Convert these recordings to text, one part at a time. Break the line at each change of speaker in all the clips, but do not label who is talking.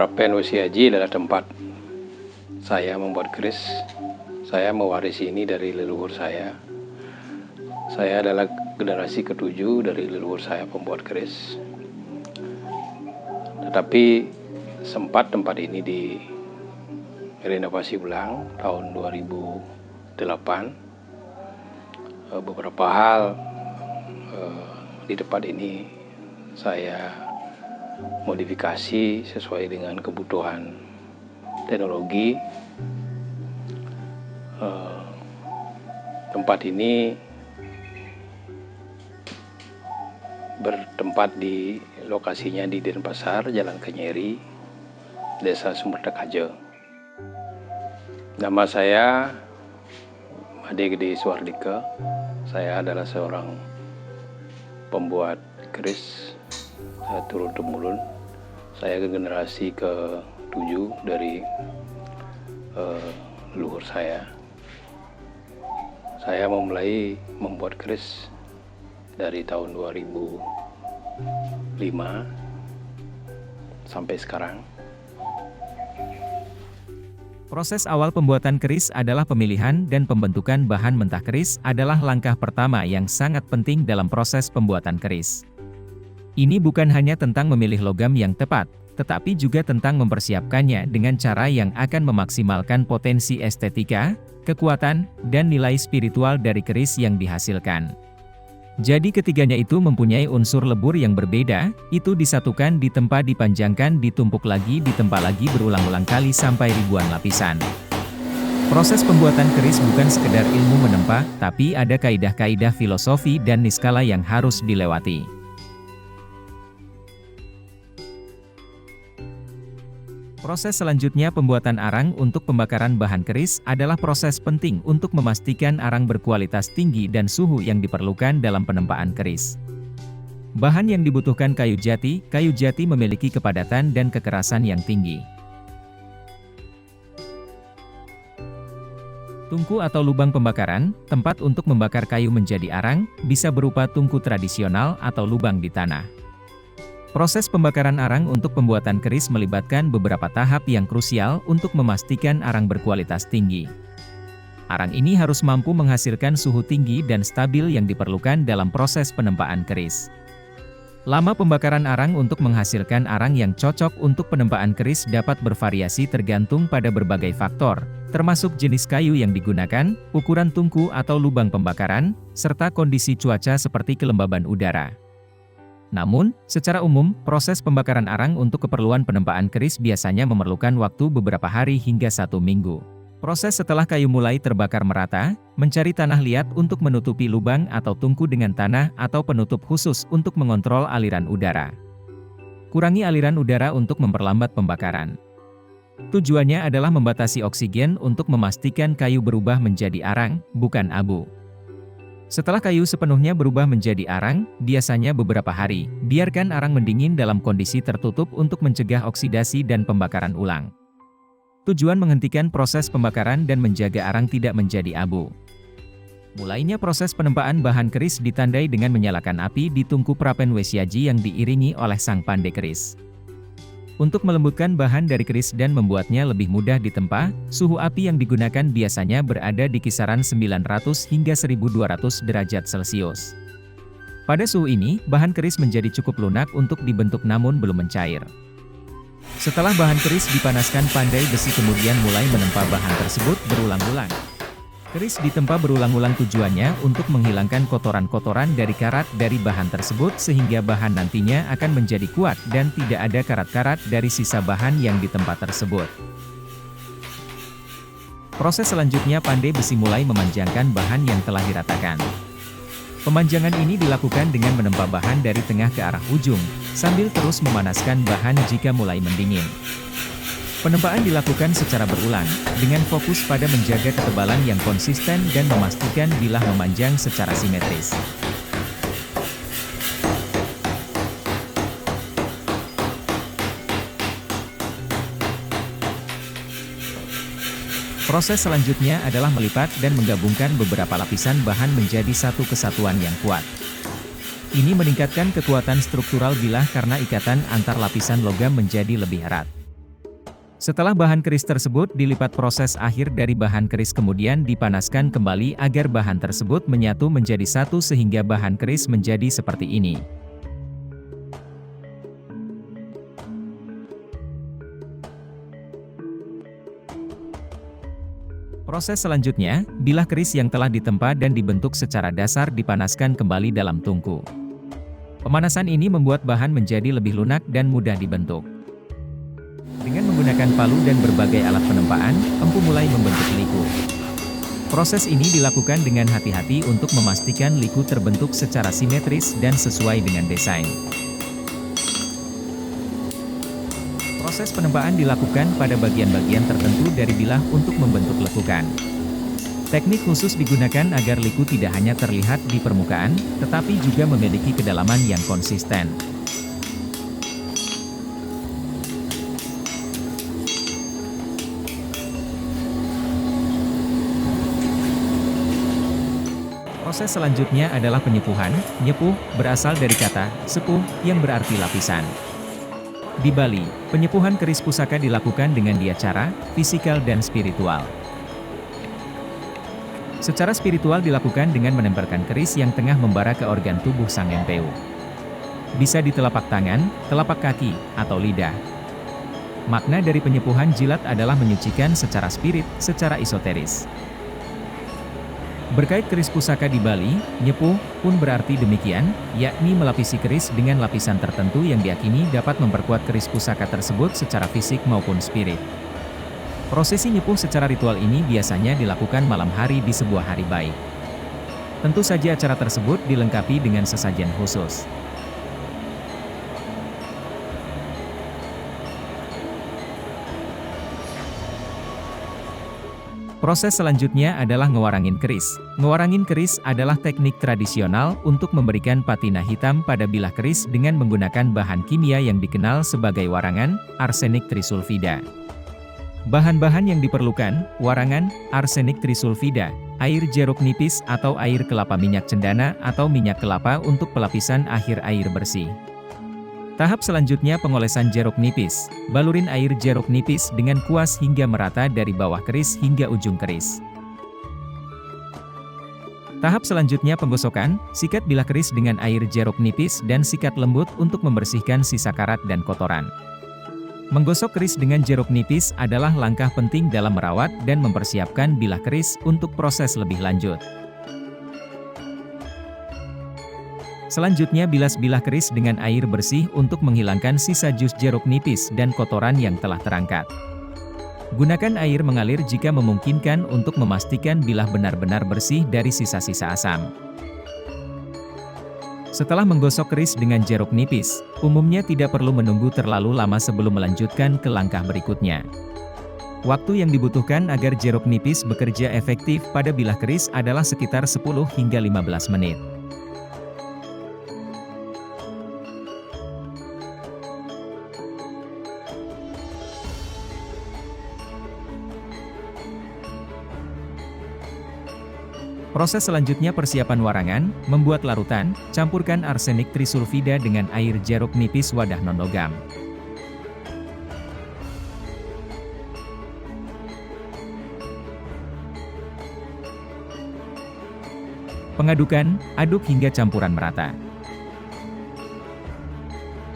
Prapen Wesiaji adalah tempat saya membuat keris. Saya mewarisi ini dari leluhur saya. Saya adalah generasi ke-7 dari leluhur saya pembuat keris. Tetapi sempat tempat ini direnovasi ulang tahun 2008. Beberapa hal di tempat ini saya modifikasi sesuai dengan kebutuhan teknologi. Tempat ini bertempat di lokasinya di Denpasar, Jalan Kenyeri, Desa Sumbertekaje. Nama saya Made Gede Suardike. Saya adalah seorang pembuat keris turun-temurun. Saya ke generasi ke-7 dari leluhur saya. Saya memulai membuat keris dari tahun 2005 sampai sekarang.
Proses awal pembuatan keris adalah pemilihan dan pembentukan bahan mentah. Keris adalah langkah pertama yang sangat penting dalam proses pembuatan keris. Ini bukan hanya tentang memilih logam yang tepat, tetapi juga tentang mempersiapkannya dengan cara yang akan memaksimalkan potensi estetika, kekuatan, dan nilai spiritual dari keris yang dihasilkan. Jadi ketiganya itu mempunyai unsur lebur yang berbeda, itu disatukan, ditempa, dipanjangkan, ditumpuk lagi, ditempa lagi berulang-ulang kali sampai ribuan lapisan. Proses pembuatan keris bukan sekedar ilmu menempa, tapi ada kaidah-kaidah filosofi dan niskala yang harus dilewati. Proses selanjutnya pembuatan arang untuk pembakaran bahan keris adalah proses penting untuk memastikan arang berkualitas tinggi dan suhu yang diperlukan dalam penempaan keris. Bahan yang dibutuhkan kayu jati memiliki kepadatan dan kekerasan yang tinggi. Tungku atau lubang pembakaran, tempat untuk membakar kayu menjadi arang, bisa berupa tungku tradisional atau lubang di tanah. Proses pembakaran arang untuk pembuatan keris melibatkan beberapa tahap yang krusial untuk memastikan arang berkualitas tinggi. Arang ini harus mampu menghasilkan suhu tinggi dan stabil yang diperlukan dalam proses penempaan keris. Lama pembakaran arang untuk menghasilkan arang yang cocok untuk penempaan keris dapat bervariasi tergantung pada berbagai faktor, termasuk jenis kayu yang digunakan, ukuran tungku atau lubang pembakaran, serta kondisi cuaca seperti kelembaban udara. Namun, secara umum, proses pembakaran arang untuk keperluan penempaan keris biasanya memerlukan waktu beberapa hari hingga 1 minggu. Proses setelah kayu mulai terbakar merata, mencari tanah liat untuk menutupi lubang atau tungku dengan tanah atau penutup khusus untuk mengontrol aliran udara. Kurangi aliran udara untuk memperlambat pembakaran. Tujuannya adalah membatasi oksigen untuk memastikan kayu berubah menjadi arang, bukan abu. Setelah kayu sepenuhnya berubah menjadi arang, biasanya beberapa hari, biarkan arang mendingin dalam kondisi tertutup untuk mencegah oksidasi dan pembakaran ulang. Tujuan menghentikan proses pembakaran dan menjaga arang tidak menjadi abu. Mulainya proses penempaan bahan keris ditandai dengan menyalakan api di tungku Prapen Wesiaji yang diiringi oleh sang pandai keris. Untuk melembutkan bahan dari keris dan membuatnya lebih mudah ditempa, suhu api yang digunakan biasanya berada di kisaran 900 hingga 1200 derajat Celcius. Pada suhu ini, bahan keris menjadi cukup lunak untuk dibentuk namun belum mencair. Setelah bahan keris dipanaskan, pandai besi kemudian mulai menempa bahan tersebut berulang-ulang. Keris ditempa berulang-ulang tujuannya untuk menghilangkan kotoran-kotoran dari karat dari bahan tersebut sehingga bahan nantinya akan menjadi kuat dan tidak ada karat-karat dari sisa bahan yang ditempa tersebut. Proses selanjutnya pandai besi mulai memanjangkan bahan yang telah diratakan. Pemanjangan ini dilakukan dengan menempa bahan dari tengah ke arah ujung, sambil terus memanaskan bahan jika mulai mendingin. Penempaan dilakukan secara berulang, dengan fokus pada menjaga ketebalan yang konsisten dan memastikan bilah memanjang secara simetris. Proses selanjutnya adalah melipat dan menggabungkan beberapa lapisan bahan menjadi satu kesatuan yang kuat. Ini meningkatkan kekuatan struktural bilah karena ikatan antar lapisan logam menjadi lebih erat. Setelah bahan keris tersebut dilipat, proses akhir dari bahan keris kemudian dipanaskan kembali agar bahan tersebut menyatu menjadi satu sehingga bahan keris menjadi seperti ini. Proses selanjutnya, bilah keris yang telah ditempa dan dibentuk secara dasar dipanaskan kembali dalam tungku. Pemanasan ini membuat bahan menjadi lebih lunak dan mudah dibentuk. Dengan menggunakan palu dan berbagai alat penempaan, empu mulai membentuk liku. Proses ini dilakukan dengan hati-hati untuk memastikan liku terbentuk secara simetris dan sesuai dengan desain. Proses penempaan dilakukan pada bagian-bagian tertentu dari bilah untuk membentuk lekukan. Teknik khusus digunakan agar liku tidak hanya terlihat di permukaan, tetapi juga memiliki kedalaman yang konsisten. Proses selanjutnya adalah penyepuhan. Nyepuh berasal dari kata sepuh yang berarti lapisan. Di Bali, penyepuhan keris pusaka dilakukan dengan dua cara, fisikal dan spiritual. Secara spiritual dilakukan dengan menempelkan keris yang tengah membara ke organ tubuh sang empu. Bisa di telapak tangan, telapak kaki, atau lidah. Makna dari penyepuhan jilat adalah menyucikan secara spirit, secara esoteris. Berkait keris pusaka di Bali, nyepuh pun berarti demikian, yakni melapisi keris dengan lapisan tertentu yang diyakini dapat memperkuat keris pusaka tersebut secara fisik maupun spirit. Prosesi nyepuh secara ritual ini biasanya dilakukan malam hari di sebuah hari baik. Tentu saja acara tersebut dilengkapi dengan sesajen khusus. Proses selanjutnya adalah ngewarangin keris. Ngewarangin keris adalah teknik tradisional untuk memberikan patina hitam pada bilah keris dengan menggunakan bahan kimia yang dikenal sebagai warangan, arsenik trisulfida. Bahan-bahan yang diperlukan, warangan, arsenik trisulfida, air jeruk nipis atau air kelapa, minyak cendana atau minyak kelapa untuk pelapisan akhir air bersih. Tahap selanjutnya pengolesan jeruk nipis. Balurin air jeruk nipis dengan kuas hingga merata dari bawah keris hingga ujung keris. Tahap selanjutnya penggosokan. Sikat bilah keris dengan air jeruk nipis dan sikat lembut untuk membersihkan sisa karat dan kotoran. Menggosok keris dengan jeruk nipis adalah langkah penting dalam merawat dan mempersiapkan bilah keris untuk proses lebih lanjut. Selanjutnya bilas bilah keris dengan air bersih untuk menghilangkan sisa jus jeruk nipis dan kotoran yang telah terangkat. Gunakan air mengalir jika memungkinkan untuk memastikan bilah benar-benar bersih dari sisa-sisa asam. Setelah menggosok keris dengan jeruk nipis, umumnya tidak perlu menunggu terlalu lama sebelum melanjutkan ke langkah berikutnya. Waktu yang dibutuhkan agar jeruk nipis bekerja efektif pada bilah keris adalah sekitar 10 hingga 15 menit. Proses selanjutnya persiapan warangan, membuat larutan, campurkan arsenik trisulfida dengan air jeruk nipis wadah non-logam. Pengadukan, aduk hingga campuran merata.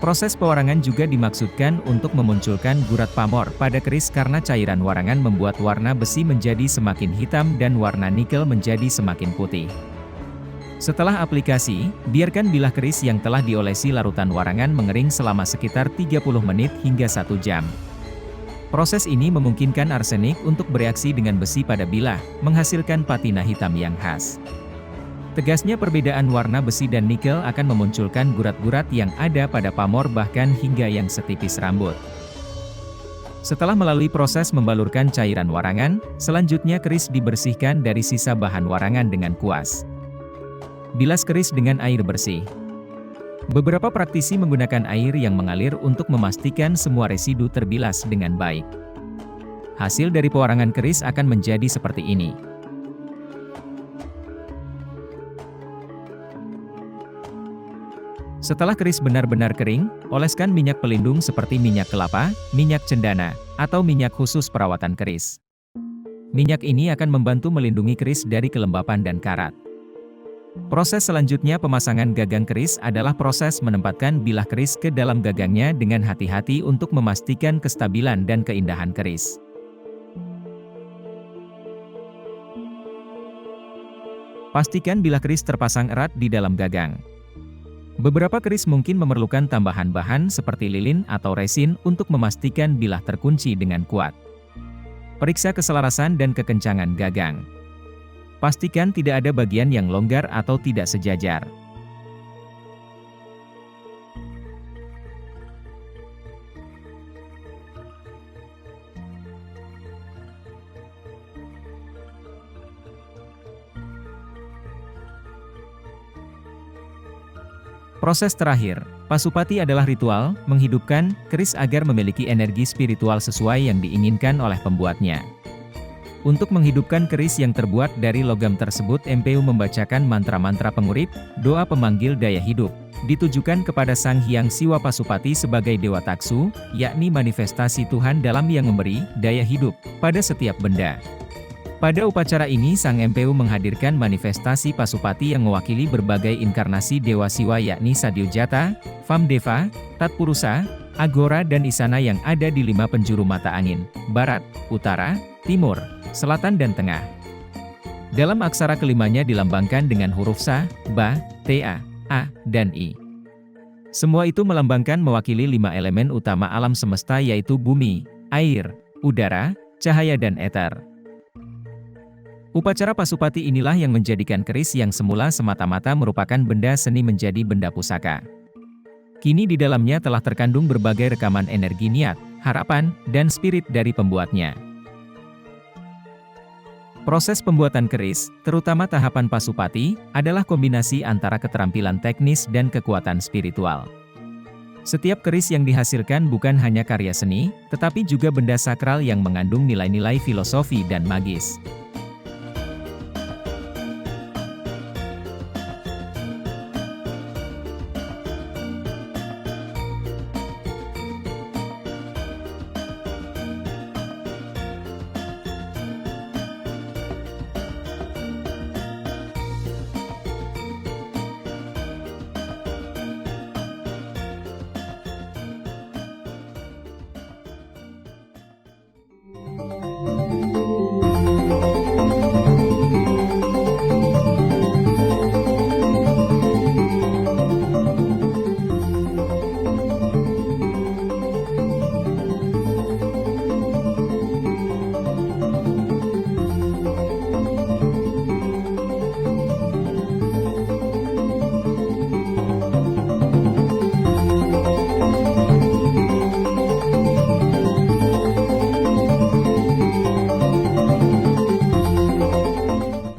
Proses pewarangan juga dimaksudkan untuk memunculkan gurat pamor pada keris karena cairan warangan membuat warna besi menjadi semakin hitam dan warna nikel menjadi semakin putih. Setelah aplikasi, biarkan bilah keris yang telah diolesi larutan warangan mengering selama sekitar 30 menit hingga 1 jam. Proses ini memungkinkan arsenik untuk bereaksi dengan besi pada bilah, menghasilkan patina hitam yang khas. Tegasnya perbedaan warna besi dan nikel akan memunculkan gurat-gurat yang ada pada pamor bahkan hingga yang setipis rambut. Setelah melalui proses membalurkan cairan warangan, selanjutnya keris dibersihkan dari sisa bahan warangan dengan kuas. Bilas keris dengan air bersih. Beberapa praktisi menggunakan air yang mengalir untuk memastikan semua residu terbilas dengan baik. Hasil dari pewarangan keris akan menjadi seperti ini. Setelah keris benar-benar kering, oleskan minyak pelindung seperti minyak kelapa, minyak cendana, atau minyak khusus perawatan keris. Minyak ini akan membantu melindungi keris dari kelembapan dan karat. Proses selanjutnya pemasangan gagang keris adalah proses menempatkan bilah keris ke dalam gagangnya dengan hati-hati untuk memastikan kestabilan dan keindahan keris. Pastikan bilah keris terpasang erat di dalam gagang. Beberapa keris mungkin memerlukan tambahan bahan seperti lilin atau resin untuk memastikan bilah terkunci dengan kuat. Periksa keselarasan dan kekencangan gagang. Pastikan tidak ada bagian yang longgar atau tidak sejajar. Proses terakhir, pasupati adalah ritual menghidupkan keris agar memiliki energi spiritual sesuai yang diinginkan oleh pembuatnya. Untuk menghidupkan keris yang terbuat dari logam tersebut, MPU membacakan mantra-mantra pengurip, doa pemanggil daya hidup, ditujukan kepada Sang Hyang Siwa Pasupati sebagai Dewa Taksu, yakni manifestasi Tuhan dalam yang memberi daya hidup pada setiap benda. Pada upacara ini Sang MPU menghadirkan manifestasi Pasupati yang mewakili berbagai inkarnasi Dewa Siwa yakni Sadyojata, Famdeva, Tatpurusa, Agora dan Isana yang ada di 5 penjuru mata angin, Barat, Utara, Timur, Selatan dan Tengah. Dalam aksara kelimanya dilambangkan dengan huruf Sa, Ba, Ta, A, dan I. Semua itu melambangkan mewakili 5 elemen utama alam semesta yaitu bumi, air, udara, cahaya dan eter. Upacara Pasupati inilah yang menjadikan keris yang semula semata-mata merupakan benda seni menjadi benda pusaka. Kini di dalamnya telah terkandung berbagai rekaman energi niat, harapan, dan spirit dari pembuatnya. Proses pembuatan keris, terutama tahapan Pasupati, adalah kombinasi antara keterampilan teknis dan kekuatan spiritual. Setiap keris yang dihasilkan bukan hanya karya seni, tetapi juga benda sakral yang mengandung nilai-nilai filosofi dan magis.